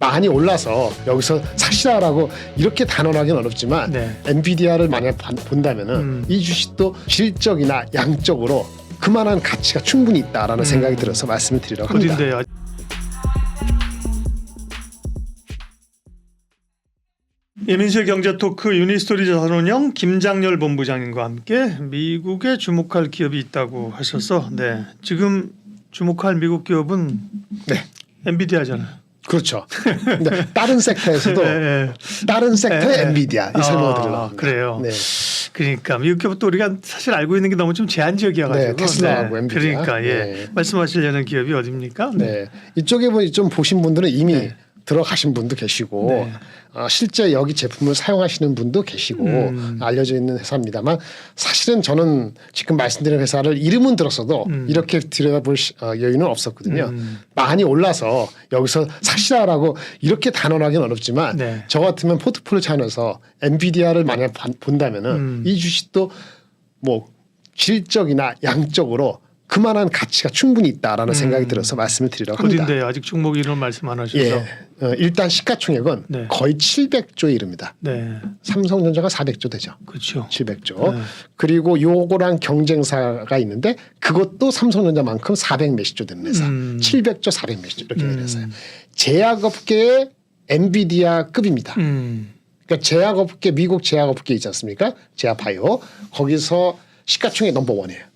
많이 올라서 여기서 사시라라고 이렇게 단언하기는 어렵지만 네. 엔비디아를 만약 본다면은 이 주식도 질적이나 양적으로 그만한 가치가 충분히 있다라는 생각이 들어서 말씀을 드리려고 합니다. 어딘데요? 이민수의 경제토크 유니스토리 자산운용 김장렬 본부장님과 함께 미국에 주목할 기업이 있다고 하셔서 지금 주목할 미국 기업은 엔비디아잖아요. 그렇죠. 근데 다른 섹터에서도 다른 섹터의 엔비디아 이 설명을 드리려고 합니다. 그래요. 네. 그러니까 미국 기업도 우리가 사실 알고 있는 게 너무 좀 제한적이어가지고 테슬라하고 엔비디아. 그러니까 말씀하시려는 기업이 어디입니까? 네. 이쪽에 좀 보신 분들은 이미 들어가신 분도 계시고 실제 여기 제품을 사용하시는 분도 계시고 알려져 있는 회사입니다만 사실은 저는 지금 말씀드린 회사를 이름은 들었어도 이렇게 들여다볼 여유는 없었거든요. 많이 올라서 여기서 사시라라고 이렇게 단언하기는 어렵지만 저 같으면 포트폴리오 차원에서 엔비디아를 만약 본다면은 이 주식도 뭐 질적이나 양적으로 그만한 가치가 충분히 있다라는 생각이 들어서 말씀을 드리려고 합니다. 어딘데 아직 종목 이름 말씀 안 하셔서. 일단 시가총액은 거의 700조에 이릅니다. 삼성전자가 400조 되죠. 그렇죠. 700조. 그리고 요거랑 경쟁사가 있는데 그것도 삼성전자만큼 400 몇십 조 되는 회사. 700조, 400 몇십 조 이렇게 되는 회사예요. 제약업계의 엔비디아급입니다. 그러니까 제약업계 미국 제약업계 있지 않습니까? 제약바이오. 거기서 시가총액 넘버원이에요.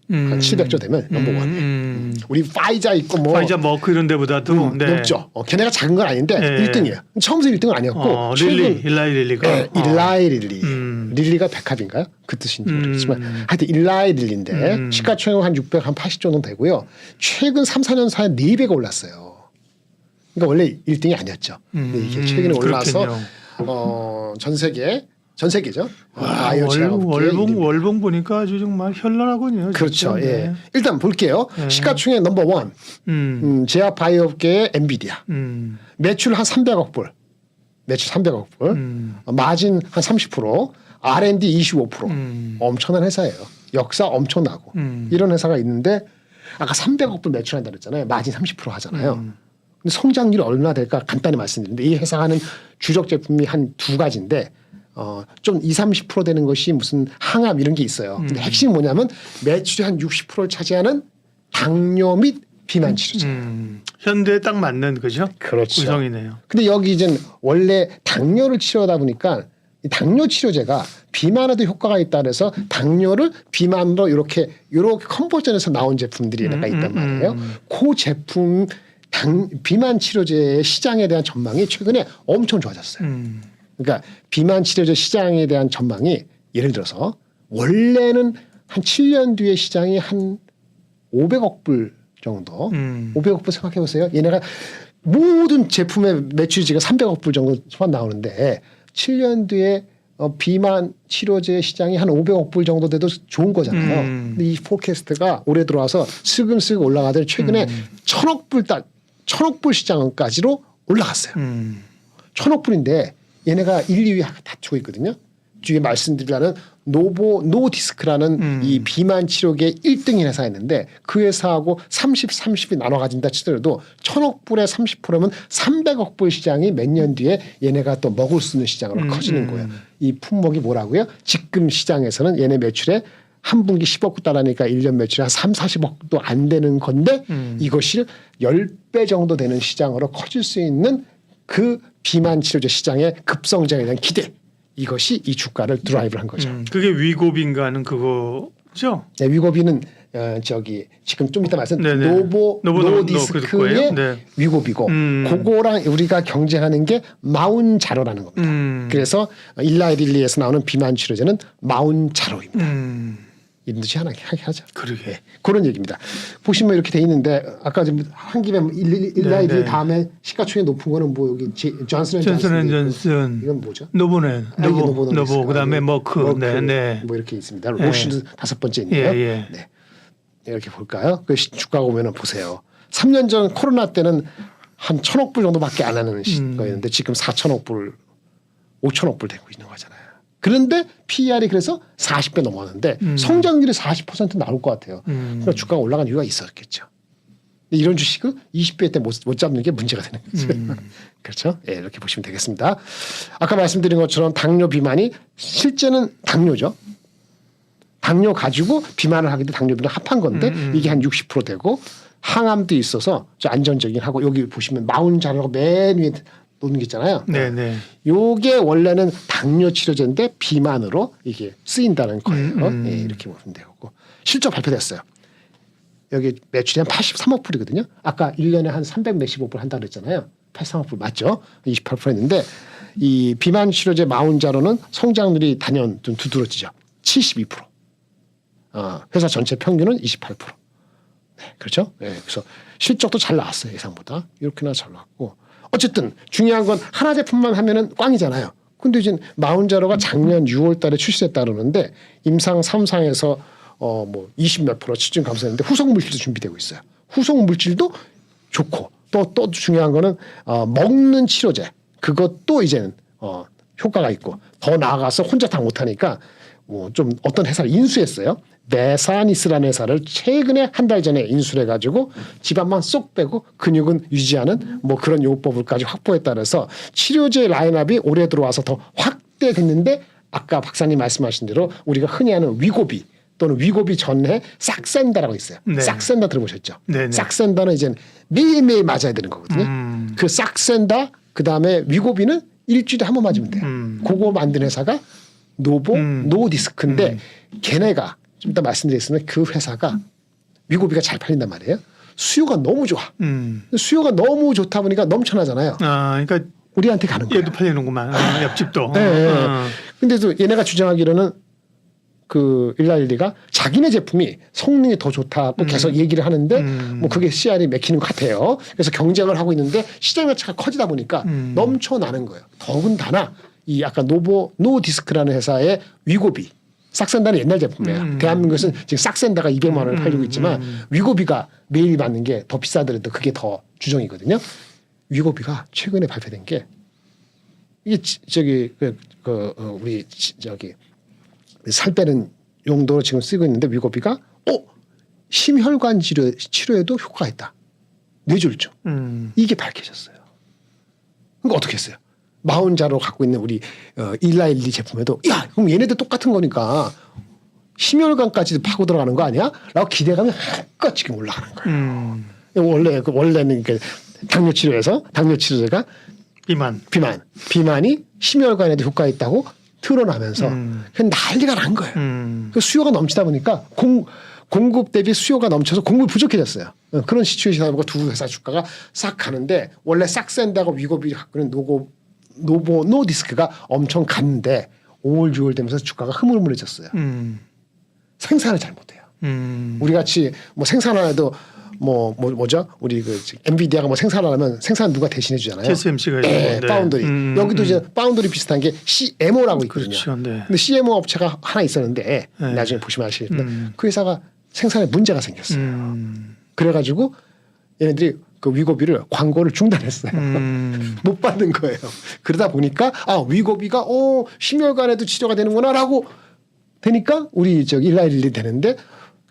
한 700조 되면 넘버원. 우리 파이자 있고 뭐 파이자 머크 이런 데보다도 높죠. 걔네가 작은 건 아닌데 1등이에요. 처음부터 1등은 아니었고 일라이 릴리가 일라이 릴리. 릴리가 백합인가요? 그 뜻인지 모르겠지만 하여튼 일라이 릴리인데 시가총액 한 680조 정도 되고요. 최근 3, 4년 사이에 4배가 올랐어요. 그러니까 원래 1등이 아니었죠. 근데 이게 최근에 올라서 전 세계죠. 월봉 보니까 아주 정말 현란하군요. 그렇죠. 일단 볼게요. 시가총액 넘버원. 제약 바이오업계의 엔비디아. 매출 한 300억 불. 마진 한 30%. R&D 25%. 엄청난 회사예요. 역사 엄청나고. 이런 회사가 있는데 아까 300억 불 매출한다 그랬잖아요. 마진 30% 하잖아요. 근데 성장률이 얼마나 될까 간단히 말씀드리는데 이 회사가 하는 주력 제품이 한 두 가지인데 좀 20-30% 되는 것이 무슨 항암 이런 게 있어요. 근데 핵심이 뭐냐면 매출의 한 60%를 차지하는 당뇨 및 비만 치료제. 현대에 딱 맞는 그죠? 그렇죠. 구성이네요. 근데 여기 이제 원래 당뇨를 치료하다 보니까 이 당뇨 치료제가 비만에도 효과가 있다 그래서 당뇨를 비만으로 이렇게 컨버전해서 나온 제품들이 얘네가 있단 말이에요. 그 제품 비만 치료제의 시장에 대한 전망이 최근에 엄청 좋아졌어요. 그러니까 비만 치료제 시장에 대한 전망이 예를 들어서 원래는 한 7년 뒤에 시장이 한 500억 불 정도 500억 불 생각해 보세요. 얘네가 모든 제품의 매출이 지금 300억 불 정도 소만 나오는데 7년 뒤에 비만 치료제 시장이 한 500억 불 정도 돼도 좋은 거잖아요. 근데 이 포캐스트가 올해 들어와서 슬금슬금 올라가더니 최근에 1000억 불 시장까지로 올라갔어요. 1000억 불인데 얘네가 1, 2위 다투고 있거든요. 뒤에 말씀드리려는 노디스크라는 이 비만 치료계 1등인 회사였는데 그 회사하고 30이 나눠 가진다 치더라도 1000억 불에 30%면 300억 불 시장이 몇 년 뒤에 얘네가 또 먹을 수 있는 시장으로 커지는 거예요. 이 품목이 뭐라고요? 지금 시장에서는 얘네 매출에 한 분기 10억 달하니까 1년 매출이 한 30-40억도 안 되는 건데 이것이 10배 정도 되는 시장으로 커질 수 있는 그 비만 치료제 시장의 급성장에 대한 기대. 이것이 이 주가를 드라이브를 한 거죠. 그게 위고비인가는 그거죠? 네, 위고비는 지금 좀 이따 말씀 노디스크의 위고비고 그거랑 우리가 경쟁하는 게 마운자로라는 겁니다. 그래서 일라이 릴리에서 나오는 비만 치료제는 마운자로입니다. 이런 뜻이 하나 하죠. 그러게. 그런 얘기입니다. 보시면 이렇게 돼 있는데 아까 한 김에 일라이 릴리 다음에 시가총액 높은 거는 뭐 여기 존슨앤존슨 이건 뭐죠? 노보네. 노보 그다음에 머크. 뭐 이렇게 있습니다. 로시도 5번째 있네요. 네. 이렇게 볼까요? 그 주가 보면은 보세요. 3년 전 코로나 때는 한 1000억 불 정도밖에 안 하는 거였는데 지금 4천억 불, 5천억 불 되고 있는 거잖아요. 그런데 PER이 그래서 40배 넘었는데 성장률이 40% 나올 것 같아요. 그래서 주가가 올라간 이유가 있었겠죠. 근데 이런 주식은 20배 때 못 잡는 게 문제가 되는 거죠. 그렇죠? 예, 이렇게 보시면 되겠습니다. 아까 말씀드린 것처럼 당뇨 비만이 실제는 당뇨죠. 당뇨 가지고 비만을 하게 돼 당뇨 비만 합한 건데 이게 한 60% 되고 항암도 있어서 좀 안전적인 하고 여기 보시면 마운자라고 맨 위에 놓는 게 있잖아요. 네네. 요게 원래는 당뇨 치료제인데 비만으로 이게 쓰인다는 거예요. 예, 이렇게 보시면 되고 실적 발표됐어요. 여기 매출이 한 83억 불이거든요. 아까 1년에 한 300 몇십억 불 한다고 그랬잖아요. 83억 불 맞죠? 28% 했는데 이 비만 치료제 마운자로는 성장률이 단연 좀 두드러지죠. 72%. 회사 전체 평균은 28%. 네, 그렇죠? 네, 그래서 실적도 잘 나왔어요. 예상보다. 이렇게나 잘 나왔고. 어쨌든 중요한 건 하나 제품만 하면은 꽝이잖아요. 근데 이제 마운자로가 작년 6월 달에 출시됐다 그러는데 임상 3상에서 뭐 20몇 프로 치중 감소했는데 후속 물질도 준비되고 있어요. 후속 물질도 좋고 또 중요한 거는 먹는 치료제 그것도 이제는 효과가 있고 더 나아가서 혼자 다 못하니까 좀 어떤 회사를 인수했어요. 네사니스라는 회사를 최근에 한 달 전에 인수해 가지고 지방만 쏙 빼고 근육은 유지하는 뭐 그런 요법을까지 확보했다 그래서 치료제 라인업이 올해 들어와서 더 확대됐는데 아까 박사님 말씀하신 대로 우리가 흔히 하는 위고비 또는 위고비 전에 싹센다라고 있어요. 네. 싹센다 들어보셨죠? 네네. 싹센다는 이제 매일매일 맞아야 되는 거거든요. 그 싹센다 그다음에 위고비는 일주일에 한 번 맞으면 돼요. 그거 만든 회사가 노보 노디스크인데 걔네가 좀 이따 말씀드리겠습니다. 그 회사가 위고비가 잘 팔린단 말이에요. 수요가 너무 좋아. 수요가 너무 좋다 보니까 넘쳐나잖아요. 그러니까 우리한테 가는 거예요. 얘도 팔리는구만. 옆집도. 네. 근데도 얘네가 주장하기로는 그 일라일리가 자기네 제품이 성능이 더 좋다고 계속 얘기를 하는데 뭐 그게 CR이 맥히는 것 같아요. 그래서 경쟁을 하고 있는데 시장 자체가 커지다 보니까 넘쳐나는 거예요. 더군다나 이 아까 노보 노디스크라는 회사의 위고비 싹센다는 옛날 제품이에요. 대한민국에서는 지금 싹센다가 200만 원을 팔리고 있지만 위고비가 매일 받는 게 더 비싸더라도 그게 더 주종이거든요. 위고비가 최근에 발표된 게 이게 우리 살 빼는 용도로 지금 쓰고 있는데 위고비가 심혈관 치료에도 효과가 있다. 뇌졸중. 이게 밝혀졌어요. 그러니까 어떻게 했어요? 마운자로 갖고 있는 우리 일라일리 제품에도 야 그럼 얘네들 똑같은 거니까 심혈관까지도 파고 들어가는 거 아니야? 라고 기대감이 한껏 지금 올라가는 거예요. 원래는 당뇨 치료제가 비만이 심혈관에도 효과가 있다고 드러나면서 난리가 난 거예요. 그 수요가 넘치다 보니까 공급 대비 수요가 넘쳐서 공급이 부족해졌어요. 그런 시츄에이션이다 보니까 두 회사 주가가 싹 가는데 원래 싹센다고 위고비 갖고 있는 노보 노디스크가 엄청 갔는데 5월 6월 되면서 주가가 흐물흐물해졌어요. 생산을 잘 못해요. 우리 같이 뭐 생산 안 해도 뭐죠? 우리 그 엔비디아가 뭐 생산하려면 생산 누가 대신해 주잖아요. TSMC가 네, 파운드리. 여기도 이제 파운드리 비슷한 게 CMO라고 있거든요. 그렇죠. 네. 근데 CMO 업체가 하나 있었는데 나중에 보시면 아시겠지만 그 회사가 생산에 문제가 생겼어요. 그래가지고 얘네들이 그 위고비를 광고를 중단했어요. 못 받는 거예요. 그러다 보니까 위고비가 심혈관에도 치료가 되는구나라고 되니까 우리 일라일리 되는데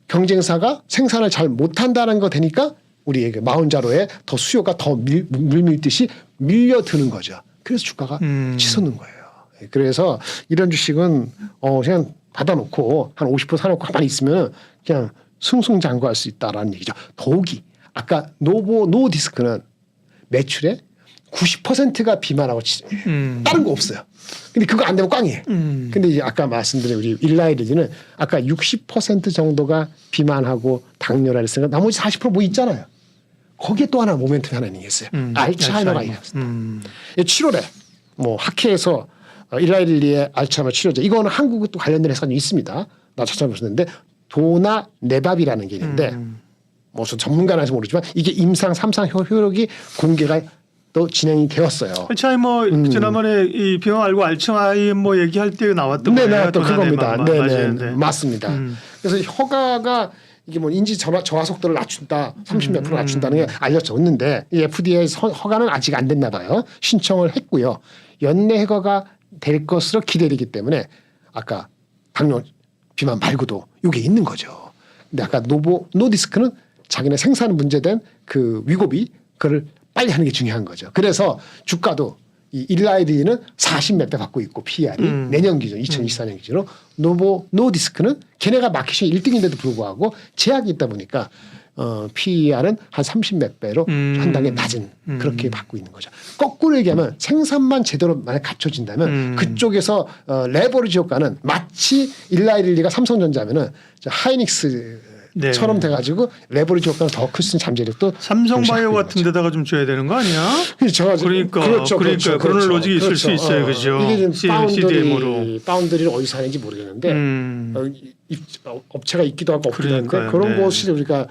경쟁사가 생산을 잘 못한다는 거 되니까 우리 마운자로에 더 수요가 더 물밀듯이 밀려드는 거죠. 그래서 주가가 치솟는 거예요. 그래서 이런 주식은 그냥 받아놓고 한 50% 사놓고 가만히 있으면 그냥 승승장구할 수 있다라는 얘기죠. 더욱이 아까 노디스크는 매출의 90%가 비만하고 다른 거 없어요. 근데 그거 안 되면 꽝이에요. 근데 이제 아까 말씀드린 우리 일라이리는 아까 60% 정도가 비만하고 당뇨라 했으니까 나머지 40% 뭐 있잖아요. 거기에 또 하나 모멘텀이 하나 있어요. 알츠하이머가 있습니다. 7월에 뭐 학회에서 일라이리의 알츠하이머 치료제 이거는 한국에 또 관련된 회사가 있습니다. 나 찾아보셨는데 도나 네밥이라는 게 있는데 뭐 저 전문가라서 모르지만 이게 임상 3상 효력이 공개가 또 진행이 되었어요. 알츠하이머 지난번에 이 병 알고 알츠하이머 얘기할 때 나왔던 거예요. 네, 또 그겁니다. 네. 맞습니다. 그래서 허가가 이게 뭐 인지 저하 속도를 낮춘다, 30몇 프로 낮춘다는 게 알려졌는데 이 FDA 허가는 아직 안 됐나 봐요. 신청을 했고요. 연내 허가가 될 것으로 기대되기 때문에 아까 당뇨 비만 말고도 이게 있는 거죠. 근데 아까 노디스크는 자기네 생산 문제된 그 위고비 그걸 빨리 하는 게 중요한 거죠. 그래서 주가도 이 일라이리는 40몇 배 받고 있고 PER이 내년 기준 2024년 기준으로 노디스크는 걔네가 마켓이 1등인데도 불구하고 제약이 있다 보니까 PER은 한 30몇 배로 한 단계 낮은 그렇게 받고 있는 거죠. 거꾸로 얘기하면 생산만 제대로 만약 갖춰진다면 그쪽에서 레버리지 효과는 마치 일라이릴리가 삼성전자면은 하이닉스처럼 돼가지고 레버리지 효과는 더 클 수 있는 잠재력도 삼성바이오 같은 데다가 좀 줘야 되는 거 아니야? 그러니까 그런 로직이 있을 수 있어요, 그죠? 이게 지금 CDM으로 파운드리를 어디서 하는지 모르겠는데 업체가 있기도 하고 없기도 한데 그런 곳이 우리가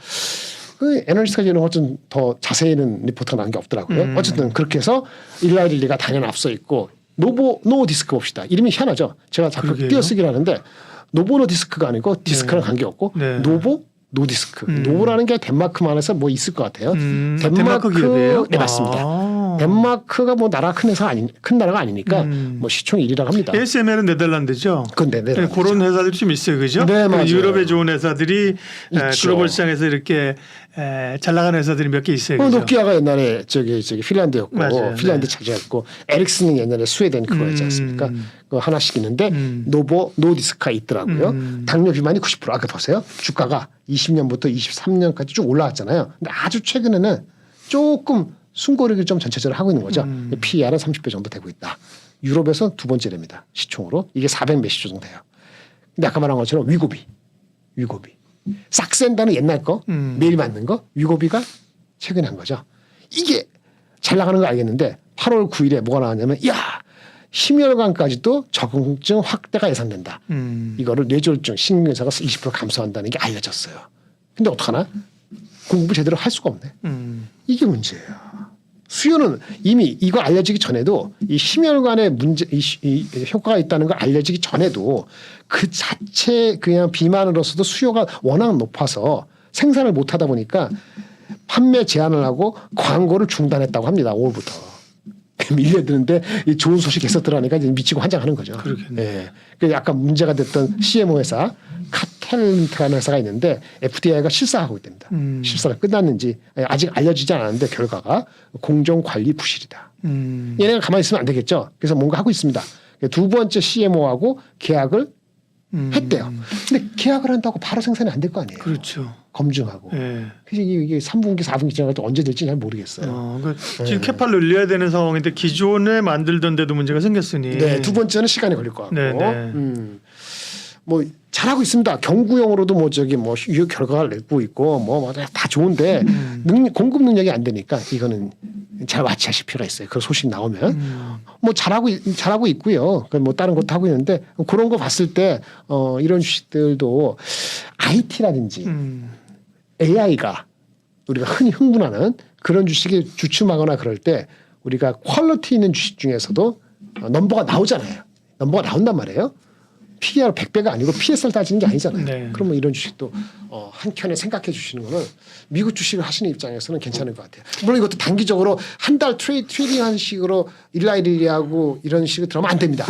그 애널리스트가 이런 것좀 더 자세히는 리포트가 나온 게 없더라고요. 어쨌든 그렇게 해서 일라이릴리가 당연히 앞서 있고 노디스크 봅시다. 이름이 희한하죠. 제가 자꾸 띄어쓰기를 하는데 노보노디스크가 아니고 디스크랑 관계없고 노디스크. 노보라는 게 덴마크만에서 뭐 있을 것 같아요. 덴마크 기업이에요? 네, 맞습니다. 덴마크가 뭐 나라 큰 나라가 아니니까 뭐 시총 1위라고 합니다. ASML은 네덜란드죠. 그건 네덜란드. 그런 회사들이 좀 있어요, 그죠? 네, 맞아요. 유럽에 좋은 회사들이 있죠. 글로벌 시장에서 이렇게 잘 나가는 회사들이 몇 개 있어요. 그죠? 노키아가 옛날에 저기 핀란드였고 맞아요. 핀란드 차지했고 에릭슨은 옛날에 스웨덴 그거였지 않습니까? 그 하나씩 있는데 노디스크가 있더라고요. 당뇨 비만이 90%. 아까 보세요. 주가가 20년부터 23년까지 쭉 올라왔잖아요. 근데 아주 최근에는 조금 숨고르기를 좀 전체적으로 하고 있는 거죠. PER은 30배 정도 되고 있다. 유럽에서 두 번째랍니다. 시총으로. 이게 400 몇십 정도 돼요. 근데 아까 말한 것처럼 위고비. 싹센다는 옛날 거 매일 맞는 거 위고비가 최근에 한 거죠. 이게 잘 나가는 거 알겠는데 8월 9일에 뭐가 나왔냐면 심혈관까지도 적응증 확대가 예상된다. 이거를 뇌졸중 신경사가 20% 감소한다는 게 알려졌어요. 근데 어떡하나? 공부 제대로 할 수가 없네. 이게 문제예요. 수요는 이미 이거 알려지기 전에도 이 심혈관에 문제, 이 효과가 있다는 걸 알려지기 전에도 그 자체 그냥 비만으로서도 수요가 워낙 높아서 생산을 못 하다 보니까 판매 제한을 하고 광고를 중단했다고 합니다. 5월부터. 밀려드는데 이 좋은 소식 있었더라니까 이제 미치고 환장하는 거죠. 예. 그 약간 문제가 됐던 CMO 회사 카텔린트라는 회사가 있는데 FDA가 실사하고 있답니다. 실사가 끝났는지 아직 알려지지 않았는데 결과가 공정 관리 부실이다. 얘네가 가만히 있으면 안 되겠죠. 그래서 뭔가 하고 있습니다. 두 번째 CMO하고 계약을 했대요. 근데 계약을 한다고 바로 생산이 안 될 거 아니에요. 그렇죠. 검증하고. 네. 그래서 이게 3분기, 4분기 지나갈 때 언제 될지 잘 모르겠어요. 지금 캐파를 늘려야 되는 상황인데 기존에 만들던 데도 문제가 생겼으니. 네, 두 번째는 시간이 걸릴 것 같고. 네. 뭐 잘하고 있습니다. 경구용으로도 뭐 저기 뭐 결과를 내고 있고 뭐 다 좋은데 공급 능력이 안 되니까 이거는 잘 와치하실 필요가 있어요. 그 소식 나오면 뭐 잘하고 있고요. 뭐 다른 것도 하고 있는데 그런 거 봤을 때 이런 주식들도 IT라든지 AI가 우리가 흔히 흥분하는 그런 주식이 주춤하거나 그럴 때 우리가 퀄리티 있는 주식 중에서도 넘버가 나오잖아요. 넘버가 나온단 말이에요. PER 100배가 아니고 PSR 따지는 게 아니잖아요. 네. 그러면 이런 주식도 한켠에 생각해 주시는 거는 미국 주식을 하시는 입장에서는 괜찮을 것 같아요. 물론 이것도 단기적으로 한 달 트레이딩하는 식으로 일라이릴리하고 이런 식으로 들어가면 안 됩니다.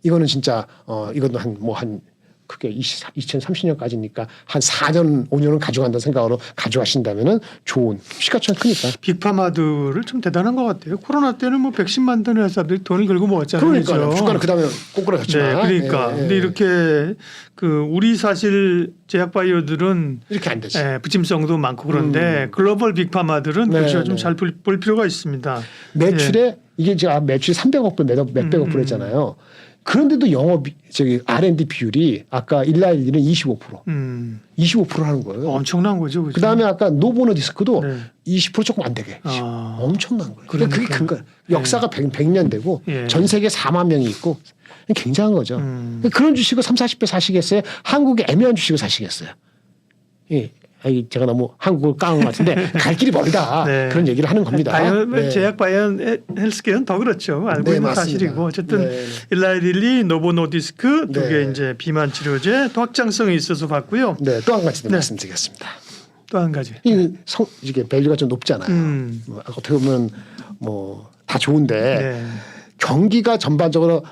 이거는 진짜 이것도 한 그게 2030년까지니까 한 4년 5년은 가져간다는 생각으로 가져가신다면은 좋은 시가총액 크니까. 빅파마들을 좀 대단한 것 같아요. 코로나 때는 뭐 백신 만드는 회사들이 돈을 걸고 모았잖아요. 그러니까요. 그렇죠? 주가는 그다음에 꼬꾸라졌지만. 네, 그러니까. 근데 이렇게 우리 사실 제약바이오들은 이렇게 안 되지. 부침성도 많고 그런데 글로벌 빅파마들은 그렇죠. 좀 잘 볼 필요가 있습니다. 매출에 이게 제가 매출이 300억 불 몇백억 불 했잖아요. 그런데도 R&D 비율이 아까 일라일리는 25%. 25% 하는 거예요. 엄청난 거죠. 그렇죠? 그다음에 아까 노보노디스크도 20% 조금 안 되게. 아. 엄청난 거예요. 그러니까 그게 큰 거예요. 역사가 100년 되고 예. 전 세계 4만 명이 있고 굉장한 거죠. 그런 주식을 30, 40배 사시겠어요? 한국에 애매한 주식을 사시겠어요? 예. 제가 너무 한국을 까는 것 같은데 갈 길이 멀다. 네. 그런 얘기를 하는 겁니다. 네. 제약 바이오 헬스케어는 더 그렇죠. 알고 있는 맞습니다. 사실이고 어쨌든 일라이릴리, 노보노디스크 두 개 이제 비만 치료제 또 확장성이 있어서 봤고요. 네, 또 한 가지 말씀드리겠습니다. 또 한 가지. 이게 밸류가 좀 높잖아요. 어떻게 보면 뭐 다 좋은데 경기가 전반적으로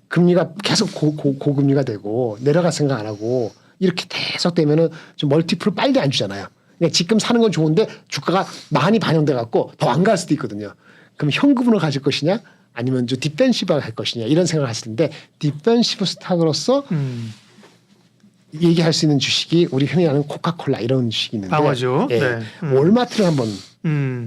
금리가 계속 고금리가 되고 내려갈 생각 안 하고 이렇게 계속 되면은 좀 멀티플을 빨리 안 주잖아요. 그러니까 지금 사는 건 좋은데 주가가 많이 반영돼 갖고 더 안 갈 수도 있거든요. 그럼 현금으로 가질 것이냐 아니면 좀 디펜시브하게 할 것이냐 이런 생각을 하실 텐데 디펜시브 스탁으로서 얘기할 수 있는 주식이 우리 흔히 아는 코카콜라 이런 주식이 있는데 맞죠. 예, 네. 월마트를 한번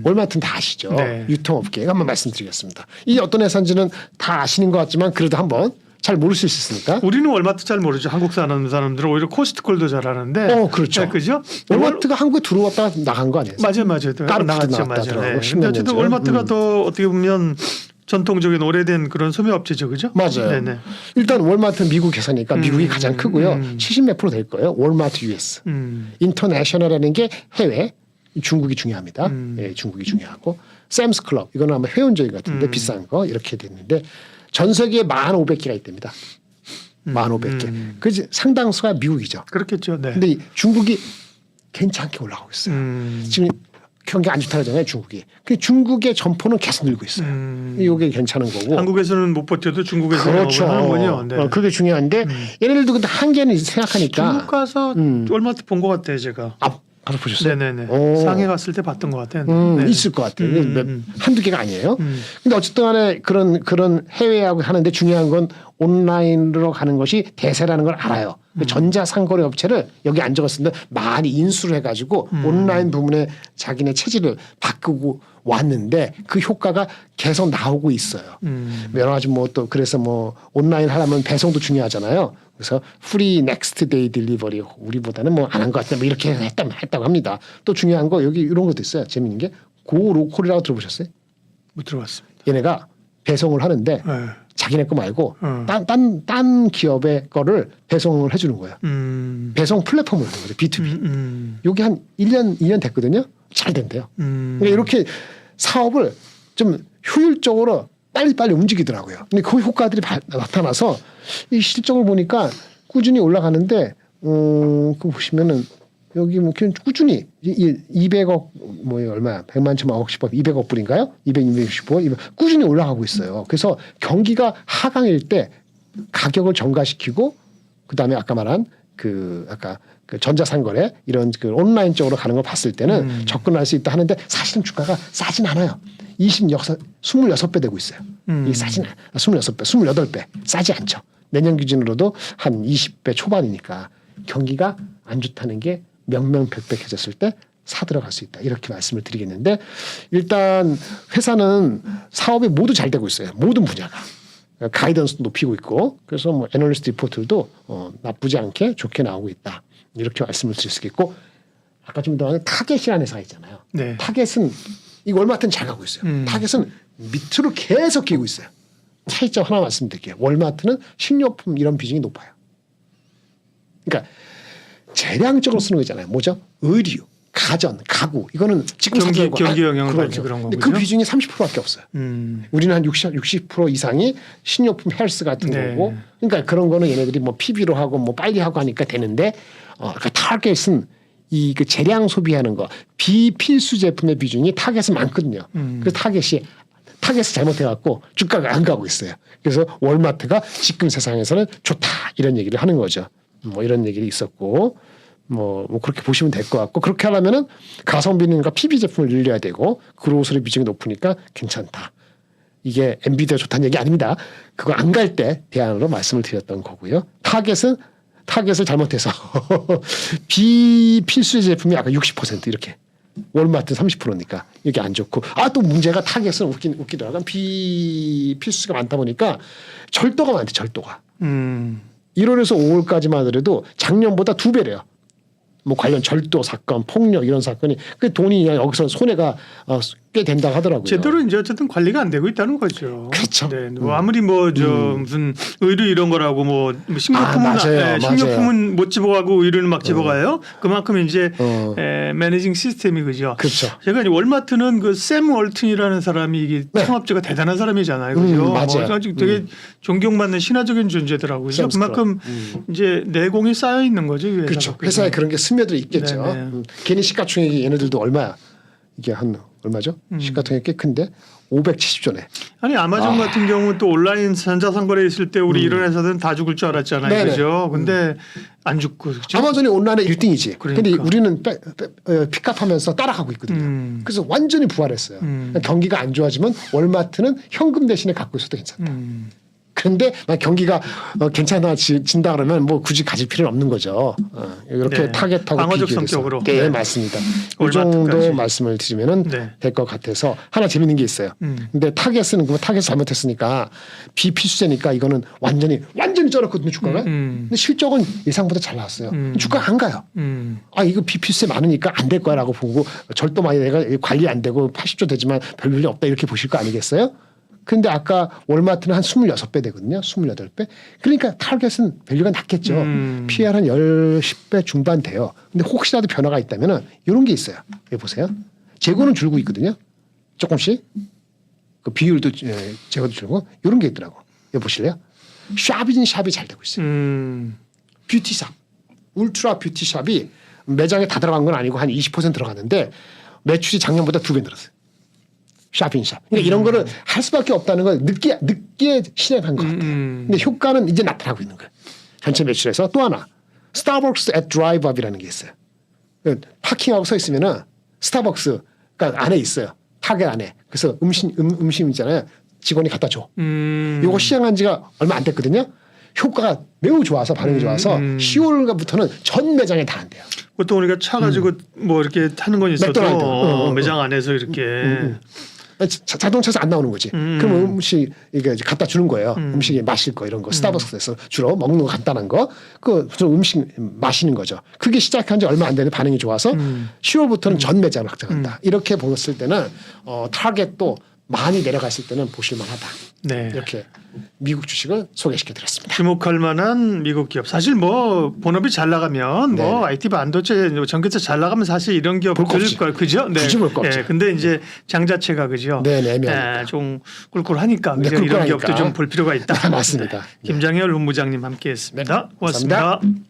월마트는 다 아시죠. 네. 유통업계 한번 말씀드리겠습니다. 이 어떤 회사인지는 다 아시는 것 같지만 그래도 한번 잘 모를 수 있으니까. 우리는 월마트 잘 모르죠. 한국 사는 사람들은 오히려 코스트콜도 잘 아는데. 그렇죠. 네, 그죠? 월마트가 한국에 들어왔다가 나간 거 아니에요? 맞아요. 까르푸드 나갔죠. 맞아요. 나왔다더라고요. 네. 10몇 근데 년 어쨌든 전에. 월마트가 더 어떻게 보면 전통적인 오래된 그런 소매업체죠, 그죠? 맞아요. 네네. 일단 월마트는 미국 회사니까 미국이 가장 크고요. 70몇 프로 될 거예요. 월마트 US. 인터내셔널이라는 게 해외. 중국이 중요합니다. 예, 중국이 중요하고 샘스 클럽 이거는 아마 회원적인 것 같은데 비싼 거 이렇게 됐는데 전 세계에 1,500개가 있답니다. 1,500개. 그 상당수가 미국이죠. 그렇겠죠. 네. 근데 이 중국이 괜찮게 올라가고 있어요. 지금 경기 안 좋다 그러잖아요, 중국이. 그 중국의 점포는 계속 늘고 있어요. 이게 괜찮은 거고. 한국에서는 못 버텨도 중국에서 그렇죠. 나오는군요. 네. 그게 중요한데 얘네들도 근데 한계는 생각하니까. 중국 가서 월마트 본 것 같아요, 제가. 가서 보셨어요? 네네네. 오. 상해 갔을 때 봤던 것 같아요. 네. 있을 것 같아요. 한두 개가 아니에요. 근데 어쨌든 간에 그런 해외하고 하는데 중요한 건 온라인으로 가는 것이 대세라는 걸 알아요. 전자상거래 업체를 여기 안 적었습니다. 많이 인수를 해가지고 온라인 부분에 자기네 체질을 바꾸고 왔는데 그 효과가 계속 나오고 있어요. 여러 가지 뭐 또 그래서 뭐 온라인 하려면 배송도 중요하잖아요. 그래서 프리 넥스트 데이 딜리버리 우리보다는 뭐 안 한 것 같다 뭐 이렇게 했다고 합니다. 또 중요한 거 여기 이런 것도 있어요. 재밌는 게 고로콜이라고 들어보셨어요? 못 들어봤습니다. 얘네가 배송을 하는데 네. 자기네 거 말고 딴 기업의 거를 배송을 해주는 거예요. 배송 플랫폼을 하는 거죠. B2B. 여기 한 2년 됐거든요. 잘 된대요. 그러니까 이렇게 사업을 좀 효율적으로 빨리빨리 움직이더라고요. 근데 그 효과들이 나타나서 이 실적을 보니까 꾸준히 올라가는데 그거 보시면은 여기 뭐 꾸준히 200억 뭐 얼마야 100만 천만 억씩 200억 불인가요? 260억 200, 꾸준히 올라가고 있어요. 그래서 경기가 하강일 때 가격을 정가시키고 그다음에 아까 말한 그 전자상거래 이런 그 온라인 쪽으로 가는 걸 봤을 때는 접근할 수 있다 하는데 사실은 주가가 싸진 않아요. 26배 되고 있어요. 이 싸진 26배, 28배 싸지 않죠. 내년 기준으로도 한 20배 초반이니까 경기가 안 좋다는 게 명명백백해졌을 때 사들어갈 수 있다. 이렇게 말씀을 드리겠는데 일단 회사는 사업이 모두 잘 되고 있어요. 모든 분야가. 가이던스도 높이고 있고 그래서 뭐 애널리스트 리포트도 나쁘지 않게 좋게 나오고 있다. 이렇게 말씀을 드릴 수 있겠고 아까 좀 더 타겟이라는 회사가 있잖아요. 네. 타겟은 이 월마트는 잘 가고 있어요. 타겟은 밑으로 계속 끼고 있어요. 차이점 하나 말씀드릴게요. 월마트는 식료품 이런 비중이 높아요. 그러니까 재량적으로 쓰는 거 있잖아요. 뭐죠? 의류, 가전, 가구 이거는 지금 경기 영향을 받지 그런 근데 거군요. 그 비중이 30%밖에 없어요. 우리는 한 60% 이상이 식료품 헬스 같은 네. 거고 그러니까 그런 거는 얘네들이 뭐 PB로 하고 뭐 빨리 하고 하니까 되는데 그 타겟은 이 그 재량 소비하는 거 비필수 제품의 비중이 타겟은 많거든요. 그 타겟이 잘못해갖고 주가가 안 가고 있어요. 그래서 월마트가 지금 세상에서는 좋다 이런 얘기를 하는 거죠. 뭐 이런 얘기를 있었고 뭐 그렇게 보시면 될 것 같고 그렇게 하려면은 가성비는가 PB 제품을 늘려야 되고 그로서의 비중이 높으니까 괜찮다. 이게 엔비디아 좋다는 얘기 아닙니다. 그거 안 갈 때 대안으로 말씀을 드렸던 거고요. 타겟을 잘못해서 비필수 제품이 아까 60% 이렇게 월마트 30%니까 이게 안 좋고 또 문제가 타겟은 웃기더라고요. 비필수가 많다 보니까 절도가 많대 절도가 1월에서 5월까지만 하더라도 작년보다 2배래요. 뭐 관련 절도 사건, 폭력 이런 사건이 그 돈이 여기서 손해가 꽤 된다고 하더라고요. 제대로 이제 어쨌든 관리가 안 되고 있다는 거죠. 그렇죠. 네. 뭐 아무리 뭐 저 무슨 의류 이런 거라고 뭐 식료품은 맞아요. 식료품은 못 집어가고 의류는 막 집어가요. 그만큼 이제 매니징 시스템이 그죠. 그렇죠. 제가 이제 월마트는 그 샘 월튼이라는 사람이 이게 창업자가 대단한 사람이잖아요. 그죠. 맞아요. 아주 되게 존경받는 신화적인 존재더라고요. 그만큼 이제 내공이 쌓여 있는 거죠. 이 회사가. 그렇죠. 회사에 그런 게 스며들어 있겠죠. 네네. 괜히 시가총액이 얘네들도 얼마야? 이게 한 얼마죠? 시가총액 꽤 큰데 570조네. 아니 아마존 같은 경우는 또 온라인 전자상거래 있을 때 우리 이런 회사들은 다 죽을 줄 알았잖아요. 네네. 그죠? 근데 안 죽고 그죠? 아마존이 온라인에 1등이지. 그러니까. 근데 우리는 픽업하면서 따라가고 있거든요. 그래서 완전히 부활했어요. 경기가 안 좋아지면 월마트는 현금 대신에 갖고 있어도 괜찮다. 그런데 만약 경기가 괜찮아진다 그러면 뭐 굳이 가질 필요는 없는 거죠. 이렇게 네. 타겟하고 방어적 비교해서. 성격으로. 네, 네. 맞습니다. 이 월마트까지. 정도 말씀을 드리면은 네. 될 것 같아서 하나 재밌는 게 있어요. 근데 타겟은 그 타겟 잘못했으니까 비필수제니까 이거는 완전히 쩔었거든요 주가가. 근데 실적은 예상보다 잘 나왔어요. 주가가 안 가요. 아 이거 비필세 많으니까 안 될 거야라고 보고 절도 많이 내가 관리 안 되고 80조 되지만 별 일이 없다 이렇게 보실 거 아니겠어요? 근데 아까 월마트는 한 26배 되거든요. 28배. 그러니까 타겟은 밸류가 낮겠죠. PR 한 10배 중반 돼요. 근데 혹시라도 변화가 있다면 이런 게 있어요. 여기 보세요. 재고는 줄고 있거든요. 조금씩. 그 비율도 재고도 줄고 이런 게 있더라고. 여기 보실래요? 샵이 잘 되고 있어요. 뷰티샵. 울트라 뷰티샵이 매장에 다 들어간 건 아니고 한 20% 들어갔는데 매출이 작년보다 2배 늘었어요. 샵인샵. 그러니까 이런 거를 할 수밖에 없다는 걸 늦게 실행한 것 같아요. 근데 효과는 이제 나타나고 있는 거예요. 전체 매출에서 또 하나 스타벅스 at drive-up이라는 게 있어요. 파킹하고 서 있으면은 스타벅스가 안에 있어요. 타겟 안에. 그래서 음식 있잖아요. 직원이 갖다 줘. 이거 시행한 지가 얼마 안 됐거든요. 효과가 매우 좋아서 반응이 좋아서 10월부터는 전 매장에 다 한대요. 보통 우리가 차 가지고 뭐 이렇게 타는 건 있어도 맥도날드. 매장 안에서 이렇게 자동차에서 안 나오는 거지. 그럼 음식 이게 갖다 주는 거예요. 음식이 마실 거 이런 거 스타벅스에서 주로 먹는 거 간단한 거 그 음식 마시는 거죠. 그게 시작한 지 얼마 안 되는 반응이 좋아서 10월부터는 전 매장을 확장한다. 이렇게 보았을 때는 타겟도 많이 내려갔을 때는 보실 만하다. 네. 이렇게 미국 주식을 소개시켜 드렸습니다. 주목할 만한 미국 기업. 사실 뭐 본업이 잘 나가면 뭐 네네. IT 반도체, 전기차 잘 나가면 사실 이런 기업 볼거 들을 없지. 걸 그죠? 네. 굳이 볼거 없죠. 네. 근데 이제 장 자체가 그죠? 네네, 애매하니까. 좀 꿀꿀하니까 네, 그죠? 이런 꿀꿀하니까. 기업도 좀 볼 필요가 있다. 맞습니다. 네. 김장열 본부장님 함께했습니다. 네, 고맙습니다. 감사합니다.